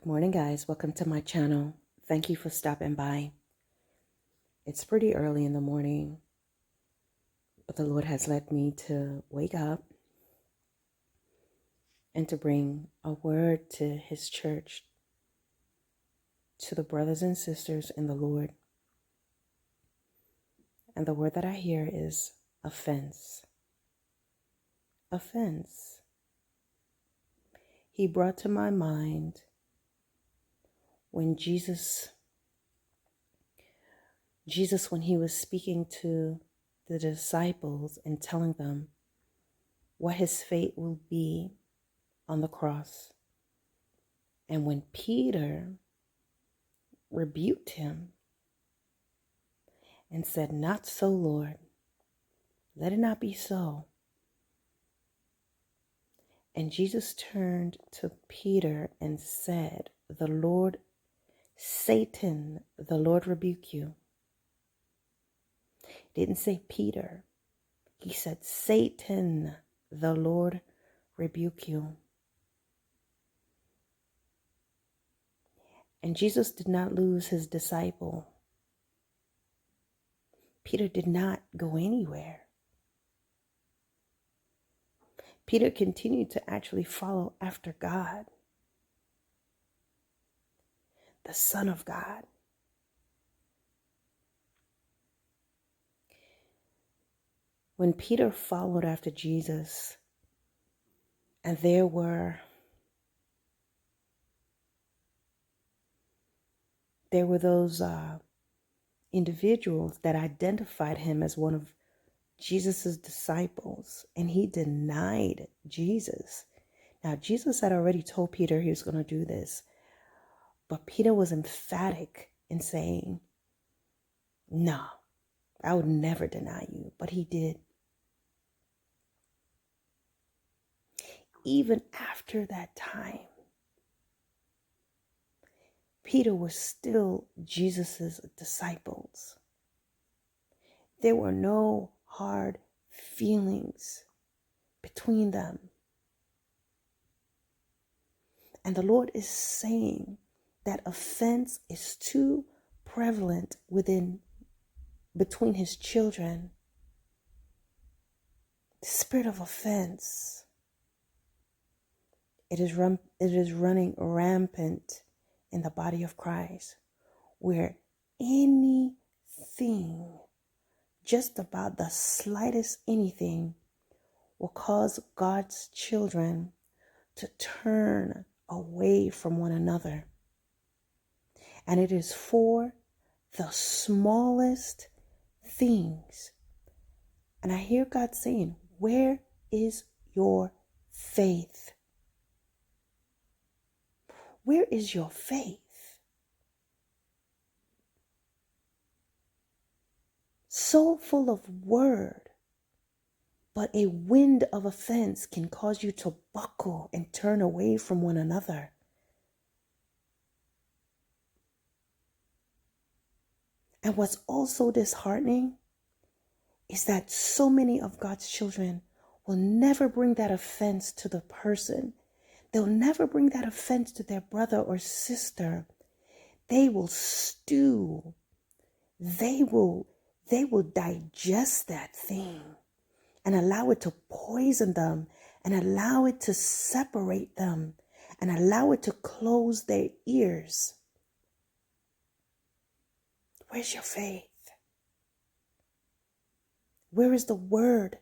Good morning, guys. Welcome to my channel. Thank you for stopping by. It's pretty early in the morning, but the Lord has led me to wake up and to bring a word to His church, to the brothers and sisters in the Lord. And the word that I hear is offense. Offense. He brought to my mind when Jesus, when He was speaking to the disciples and telling them what His fate will be on the cross. And when Peter rebuked Him and said, "Not so, Lord, let it not be so." And Jesus turned to Peter and said, Satan, the Lord rebuke you." He didn't say Peter. He said, "Satan, the Lord rebuke you." And Jesus did not lose His disciple. Peter did not go anywhere. Peter continued to actually follow after God, the Son of God. When Peter followed after Jesus, and there were those individuals that identified him as one of Jesus's disciples, and he denied Jesus. Now, Jesus had already told Peter he was going to do this, but Peter was emphatic in saying, "No, I would never deny you." But he did. Even after that time, Peter was still Jesus's disciples. There were no hard feelings between them. And the Lord is saying that offense is too prevalent between His children. The spirit of offense, it is running rampant in the body of Christ, where anything, just about the slightest anything, will cause God's children to turn away from one another. And it is for the smallest things. And I hear God saying, "Where is your faith? Where is your faith?" So full of word, but a wind of offense can cause you to buckle and turn away from one another. And what's also disheartening is that so many of God's children will never bring that offense to the person. They'll never bring that offense to their brother or sister. They will stew. They will digest that thing and allow it to poison them, and allow it to separate them, and allow it to close their ears. Where's your faith? Where is the word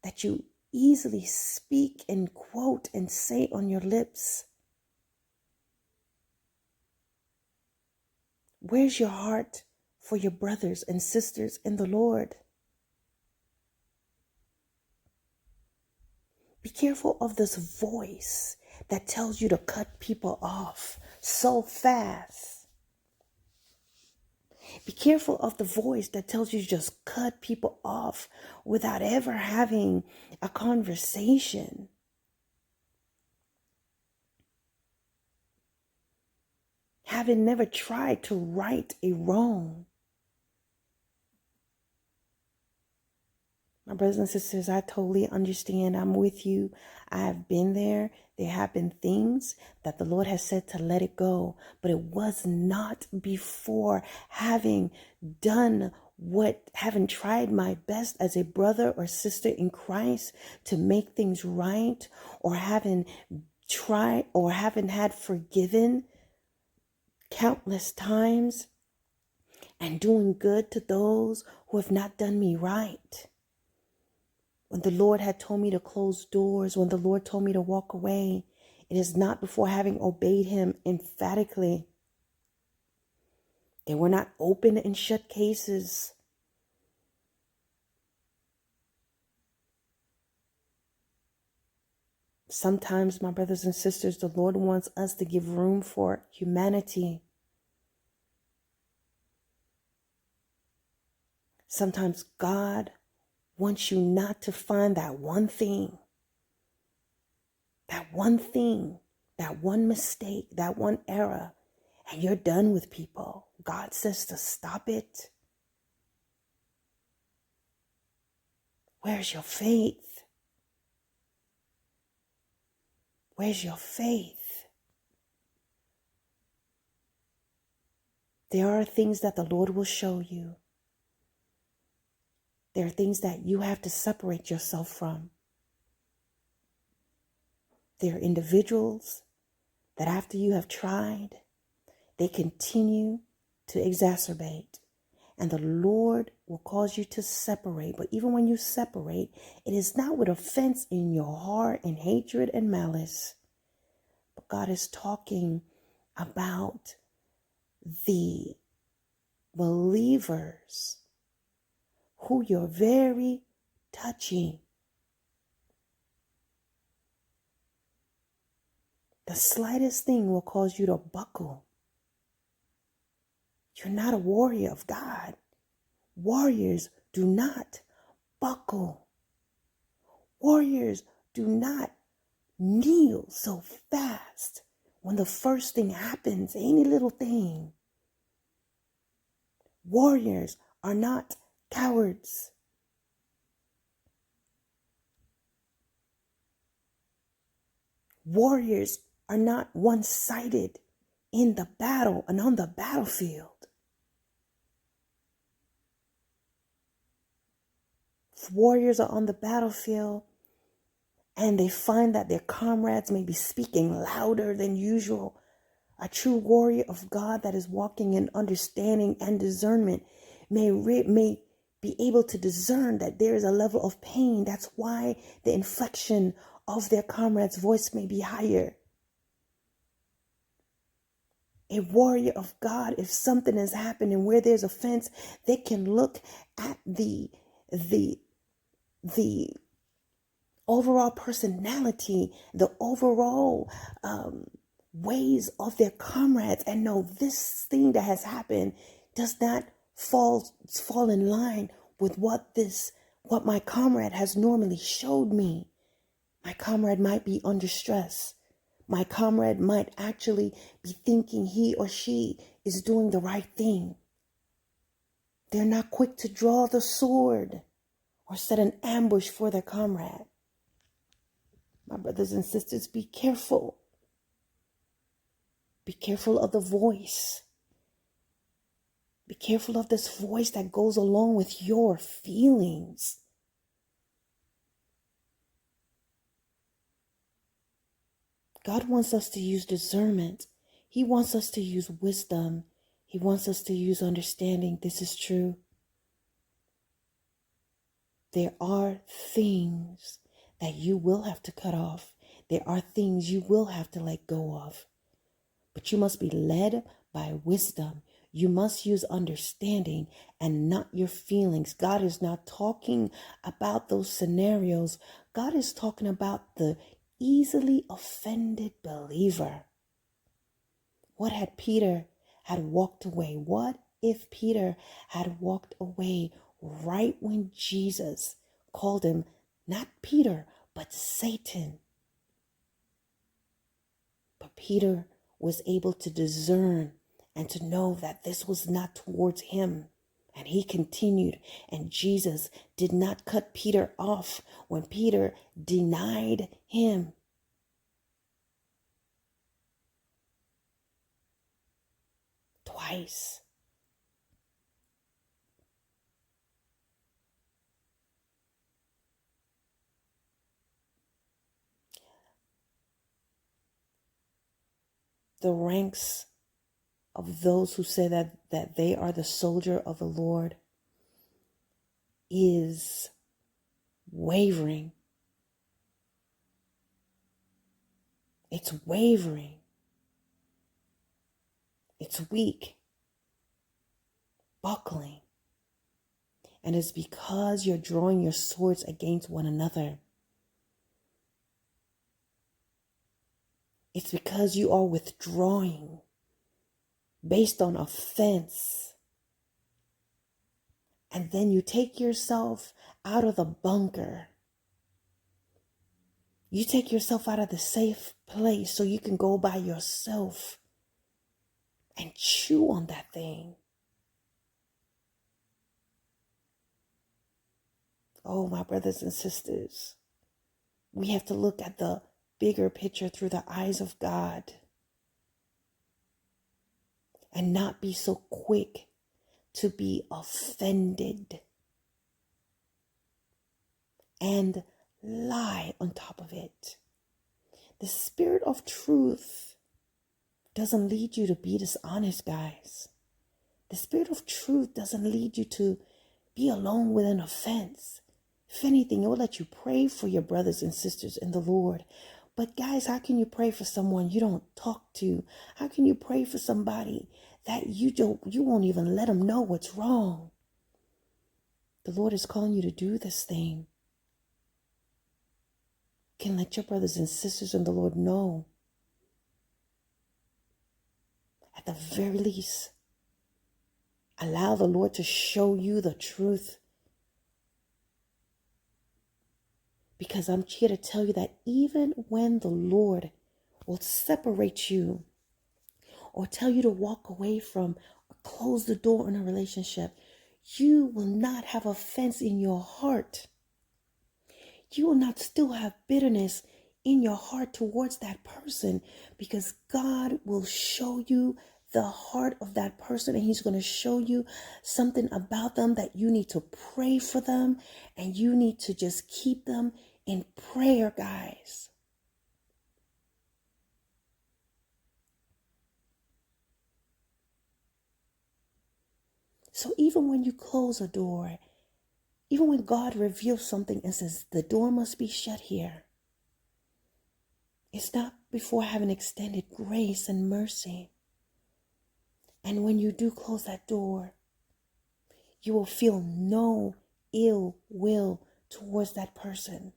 that you easily speak and quote and say on your lips? Where's your heart for your brothers and sisters in the Lord? Be careful of this voice that tells you to cut people off so fast. Be careful of the voice that tells you to just cut people off without ever having a conversation. Having never tried to right a wrong. My brothers and sisters, I totally understand. I'm with you. I have been there. There have been things that the Lord has said to let it go, but it was not before having done having tried my best as a brother or sister in Christ to make things right, or having tried or haven't had forgiven countless times and doing good to those who have not done me right. When the Lord had told me to close doors, when the Lord told me to walk away, it is not before having obeyed him emphatically. They were not open and shut cases. Sometimes, my brothers and sisters, the Lord wants us to give room for humanity. Sometimes God wants you not to find that one thing, that one mistake, that one error, and you're done with people. God says to stop it. Where's your faith? Where's your faith? There are things that the Lord will show you. There are things that you have to separate yourself from. There are individuals that after you have tried, they continue to exacerbate. And the Lord will cause you to separate. But even when you separate, it is not with offense in your heart and hatred and malice. But God is talking about the believers who you're very touchy. The slightest thing will cause you to buckle. You're not a warrior of God. Warriors do not buckle. Warriors do not kneel so fast when the first thing happens, any little thing. Warriors are not cowards. Warriors are not one-sided in the battle and on the battlefield. If warriors are on the battlefield and they find that their comrades may be speaking louder than usual, a true warrior of God that is walking in understanding and discernment may be able to discern that there is a level of pain. That's why the inflection of their comrade's voice may be higher. A warrior of God, if something has happened and where there's offense, they can look at the overall personality, the overall ways of their comrades, and know this thing that has happened does not fall in line with what my comrade has normally showed me. My comrade might be under stress. My comrade might actually be thinking he or she is doing the right thing. They're not quick to draw the sword or set an ambush for their comrade. My brothers and sisters, be careful. Be careful of the voice. Be careful of this voice that goes along with your feelings. God wants us to use discernment. He wants us to use wisdom. He wants us to use understanding. This is true. There are things that you will have to cut off. There are things you will have to let go of. But you must be led by wisdom. You must use understanding and not your feelings. God is not talking about those scenarios. God is talking about the easily offended believer. What had Peter had walked away? What if Peter had walked away right when Jesus called him not Peter, but Satan? But Peter was able to discern and to know that this was not towards him And he continued, and Jesus did not cut Peter off when Peter denied him. Twice. The ranks of those who say that they are the soldier of the Lord is wavering. It's wavering. It's weak, buckling. And it's because you're drawing your swords against one another. It's because you are withdrawing based on offense. And then you take yourself out of the bunker. You take yourself out of the safe place so you can go by yourself and chew on that thing. Oh, my brothers and sisters, we have to look at the bigger picture through the eyes of God and not be so quick to be offended and lie on top of it. The spirit of truth doesn't lead you to be dishonest, guys. The spirit of truth doesn't lead you to be alone with an offense. If anything, it will let you pray for your brothers and sisters in the Lord. But guys, how can you pray for someone you don't talk to? How can you pray for somebody that you won't even let them know what's wrong? The Lord is calling you to do this thing. You can let your brothers and sisters in the Lord know. At the very least, allow the Lord to show you the truth. Because I'm here to tell you that even when the Lord will separate you or tell you to walk away from or close the door on a relationship, you will not have offense in your heart. You will not still have bitterness in your heart towards that person, because God will show you the heart of that person, and he's going to show you something about them that you need to pray for them, and you need to just keep them in prayer, guys. So even when you close a door, even when God reveals something and says the door must be shut here, it's not before having extended grace and mercy. And when you do close that door, you will feel no ill will towards that person.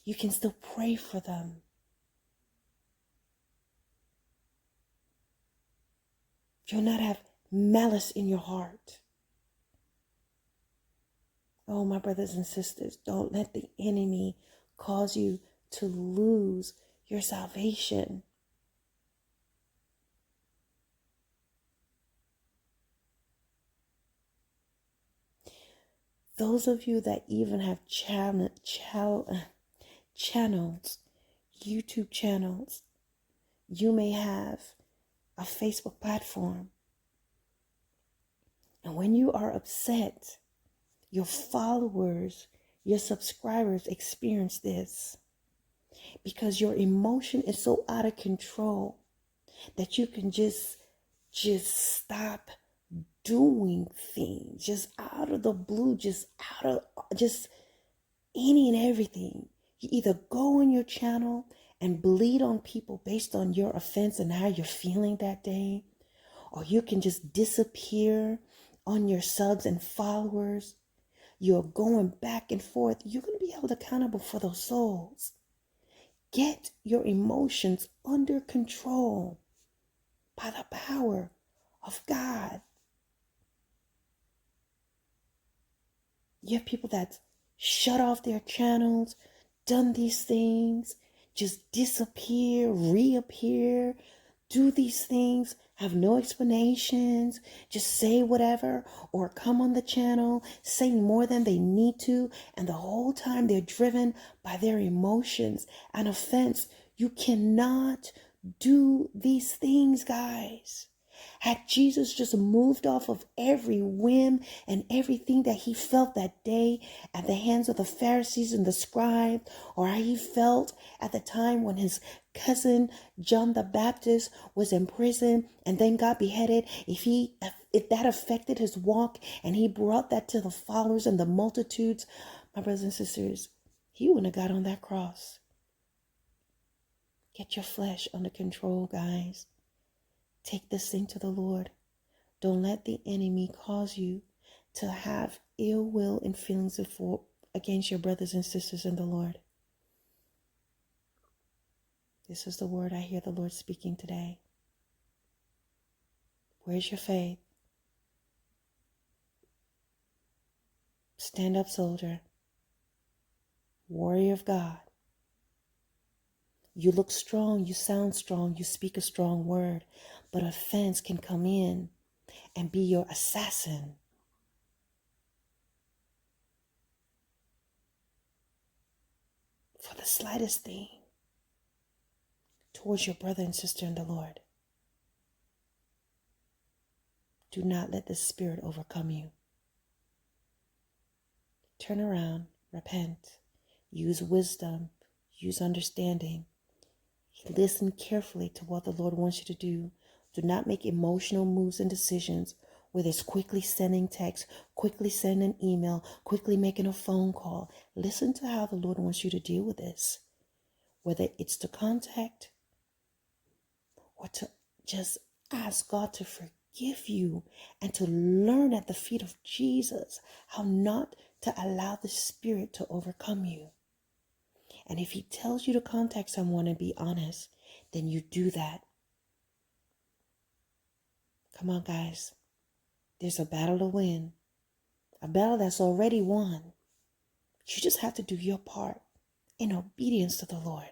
You can still pray for them. You'll not have malice in your heart. Oh, my brothers and sisters, don't let the enemy cause you to lose your salvation. Those of you that even have channels, YouTube channels, you may have a Facebook platform. And when you are upset, your followers, your subscribers experience this, because your emotion is so out of control that you can just stop doing things just out of the blue, just any and everything. You either go on your channel and bleed on people based on your offense and how you're feeling that day, or you can just disappear on your subs and followers. You're going back and forth. You're going to be held accountable for those souls. Get your emotions under control by the power of God. You have people that shut off their channels, done these things, just disappear, reappear, do these things, have no explanations, just say whatever, or come on the channel saying more than they need to, and the whole time they're driven by their emotions and offense. You cannot do these things, guys. Had Jesus just moved off of every whim and everything that he felt that day at the hands of the Pharisees and the scribes, or how he felt at the time when his cousin John the Baptist was in prison and then got beheaded, if that affected his walk and he brought that to the followers and the multitudes, my brothers and sisters, he wouldn't have got on that cross. Get your flesh under control, guys. Take this thing to the Lord. Don't let the enemy cause you to have ill will and feelings against your brothers and sisters in the Lord. This is the word I hear the Lord speaking today. Where's your faith? Stand up, soldier. Warrior of God. You look strong, you sound strong, you speak a strong word, but offense can come in and be your assassin. For the slightest thing towards your brother and sister in the Lord. Do not let the spirit overcome you. Turn around, repent, use wisdom, use understanding. Listen carefully to what the Lord wants you to do. Do not make emotional moves and decisions, whether it's quickly sending text, quickly sending an email, quickly making a phone call. Listen to how the Lord wants you to deal with this, whether it's to contact or to just ask God to forgive you and to learn at the feet of Jesus how not to allow the spirit to overcome you. And if he tells you to contact someone and be honest, then you do that. Come on, guys. There's a battle to win. A battle that's already won. You just have to do your part in obedience to the Lord.